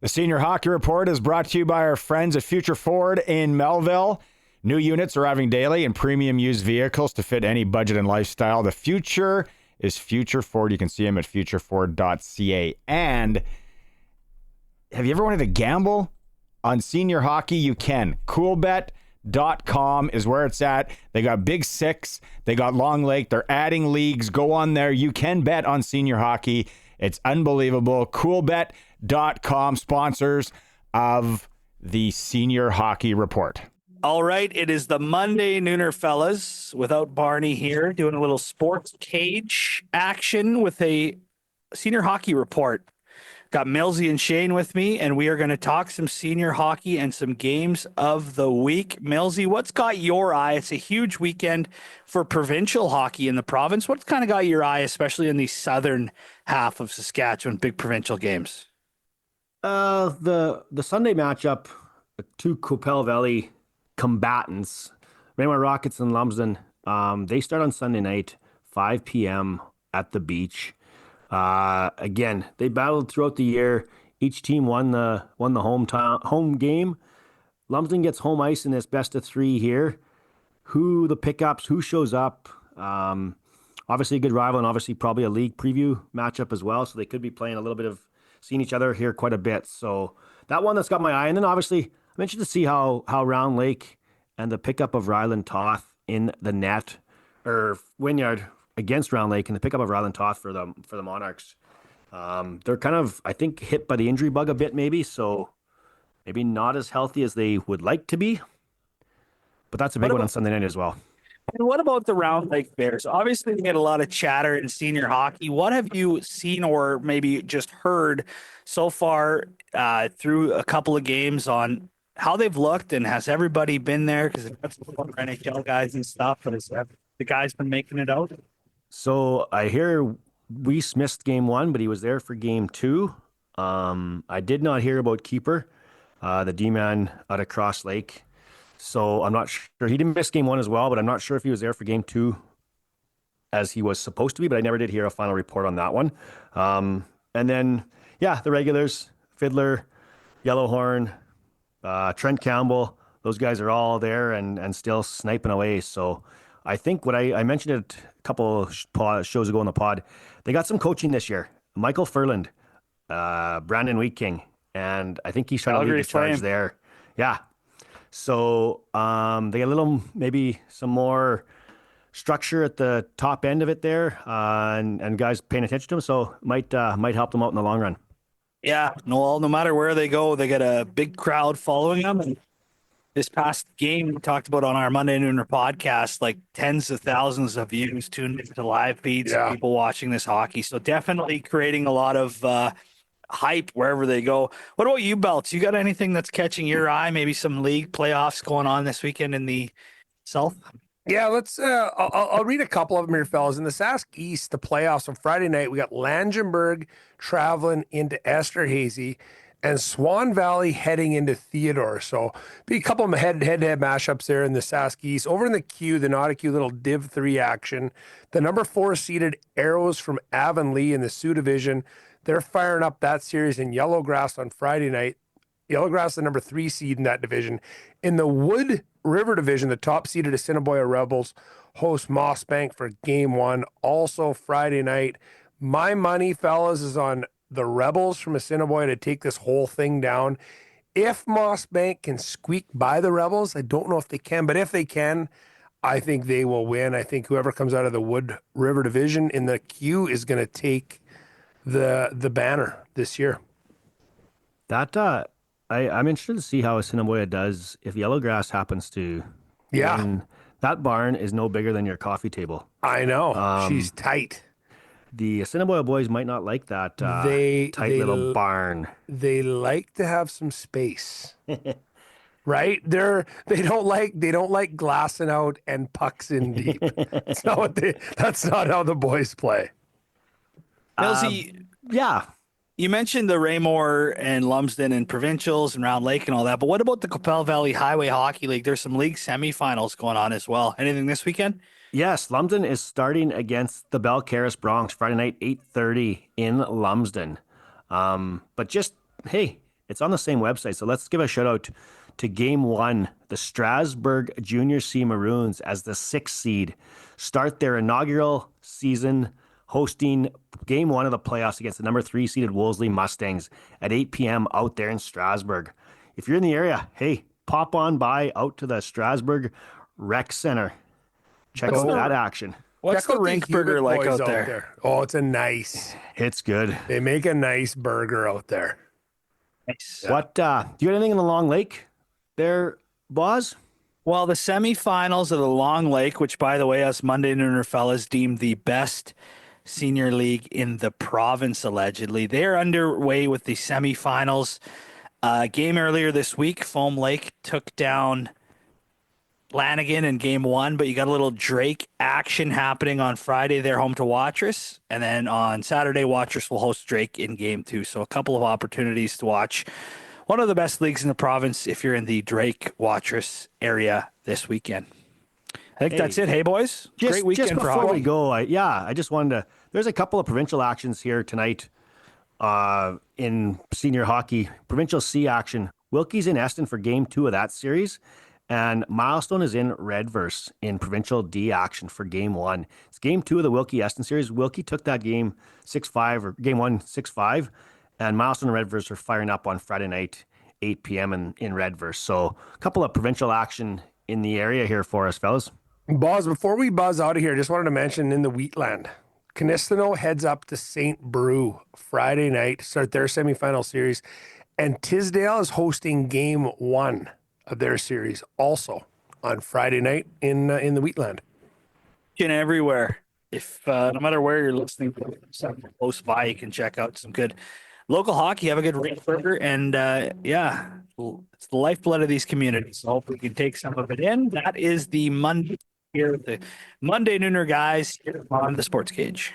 The Senior Hockey Report is brought to you by our friends at Future Ford in Melville. New units arriving daily and premium used vehicles to fit any budget and lifestyle. The future is Future Ford. You can see them at futureford.ca. And have you ever wanted to gamble on senior hockey? You can. Coolbet.com is where it's at. They got Big Six. They got Long Lake. They're adding leagues. Go on there. You can bet on senior hockey. It's unbelievable. Coolbet.com, sponsors of the Senior Hockey Report. All right, it is the Monday Nooner fellas without Barney here, doing a little sports cage action with a Senior Hockey Report. Got Millsy and Shane with me, and we are going to talk some senior hockey and some games of the week. Millsy, what's got your eye? It's a huge weekend for provincial hockey in the province. What's kind of got your eye, especially in the southern half of Saskatchewan, big provincial games? The Sunday matchup, two Coupelle Valley combatants, Raymond Rockets and Lumsden. They start on Sunday night, 5 p.m. at the beach. Again, they battled throughout the year. Each team won the home game. Lumsden gets home ice in this best of three here. Who the pickups? Who shows up? Obviously a good rival, and obviously probably a league preview matchup as well. So they could be playing a little bit of seeing each other here quite a bit. So that one that's got my eye. And then obviously I'm interested to see how Round Lake and the pickup of Ryland Toth in the net or Wynyard against Round Lake and the pickup of Ryland Toth for the Monarchs. They're kind of, I think, hit by the injury bug a bit maybe, so maybe not as healthy as they would like to be. But that's a big one on Sunday night as well. And what about the Round Lake Bears? Obviously, they get a lot of chatter in senior hockey. What have you seen or maybe just heard so far through a couple of games on how they've looked, and has everybody been there? Because that's the NHL guys and stuff, but has the guys been making it out? So I hear Weiss missed game one, but he was there for game two. I did not hear about Keeper, the D-man out of Cross Lake. So I'm not sure. He didn't miss game one as well, but I'm not sure if he was there for game two as he was supposed to be, but I never did hear a final report on that one. And then, yeah, the regulars, Fiddler, Yellowhorn, Trent Campbell, those guys are all there and still sniping away. So I think what I mentioned it a couple shows ago in the pod, they got some coaching this year. Michael Furland, Brandon Wheatking, and I think he's trying to lead the charge there. Yeah. So they got a little, maybe some more structure at the top end of it there, and guys paying attention to them. So might help them out in the long run. Yeah, no matter where they go, they get a big crowd following them. And this past game we talked about on our Monday Nooner podcast, like tens of thousands of views tuned into live feeds of people watching this hockey. So definitely creating a lot of hype wherever they go. What about you, Belts? You got anything that's catching your eye? Maybe some league playoffs going on this weekend in the South? Yeah, let's. I'll read a couple of them here, fellas. In the Sask East, the playoffs on Friday night, we got Langenberg traveling into Esterhazy and Swan Valley heading into Theodore. So be a couple of head-to-head mashups there in the Sask East. Over in the Q, the not a Q, little Div 3 action. The number 4 seeded Arrows from Avonlea in the Sioux Division. They're firing up that series in Yellowgrass on Friday night. Yellowgrass, the number 3 seed in that division. In the Wood River Division, the top seeded Assiniboia Rebels host Moss Bank for game one. Also Friday night. My money, fellas, is on the Rebels from Assiniboia to take this whole thing down. If Moss Bank can squeak by the Rebels, I don't know if they can, but if they can, I think they will win. I think whoever comes out of the Wood River Division in the Q is going to take the banner this year. That I'm interested to see how Assiniboia does if Yellowgrass happens to. Yeah, win. That barn is no bigger than your coffee table. I know. She's tight. The Assiniboia boys might not like that tight little barn. They like to have some space, right? They don't like glassing out and pucks in deep. That's not how the boys play. Millsy, Yeah. you mentioned the Raymore and Lumsden and provincials and Round Lake and all that, but what about the Coupelle Valley Highway Hockey League? There's some league semifinals going on as well. Anything this weekend? Yes, Lumsden is starting against the Belcaris Bronx Friday night, 8:30 in Lumsden. But just, hey, It's on the same website. So let's give a shout out to Game 1. The Strasbourg Junior C Maroons, as the 6th seed, start their inaugural season hosting Game 1 of the playoffs against the number 3 seeded Wolseley Mustangs at 8 p.m. out there in Strasbourg. If you're in the area, hey, pop on by out to the Strasbourg Rec Center. Check out that action. What's Check the out rink Hubert burger like boys out there? Oh, it's a nice. It's good. They make a nice burger out there. Nice. What, do you got anything in the Long Lake there, Boz? Well, the semifinals of the Long Lake, which, by the way, us Monday Nooner fellas deemed the best senior league in the province, allegedly. They're underway with the semifinals. Game earlier this week, Foam Lake took down Lanigan in game 1, but you got a little Drake action happening on Friday. They're home to Watrous, and then on Saturday, Watrous will host Drake in game 2. So a couple of opportunities to watch one of the best leagues in the province if you're in the Drake Watrous area this weekend. I think that's it. Hey, boys. Great weekend just for before hockey. we go, I just wanted to. There's a couple of provincial actions here tonight in senior hockey. Provincial C action. Wilkie's in Eston for game 2 of that series. And Milestone is in Redverse in Provincial D action for game 1. It's game 2 of the Wilkie Eston series. Wilkie took that game 6-5, or game 1 6-5. And Milestone and Redverse are firing up on Friday night, 8 p.m. in Redverse. So a couple of provincial action in the area here for us, fellas. Boz, before we buzz out of here, just wanted to mention in the Wheatland, Canistino heads up to St. Brew Friday night to start their semifinal series. And Tisdale is hosting game 1 of their series also on Friday night in the Wheatland. Everywhere. If no matter where you're listening, something close by, you can check out some good local hockey. Have a good rink burger, and it's the lifeblood of these communities. So hope we can take some of it in. That is the Monday here, the Monday Nooner guys here on the Sports Cage.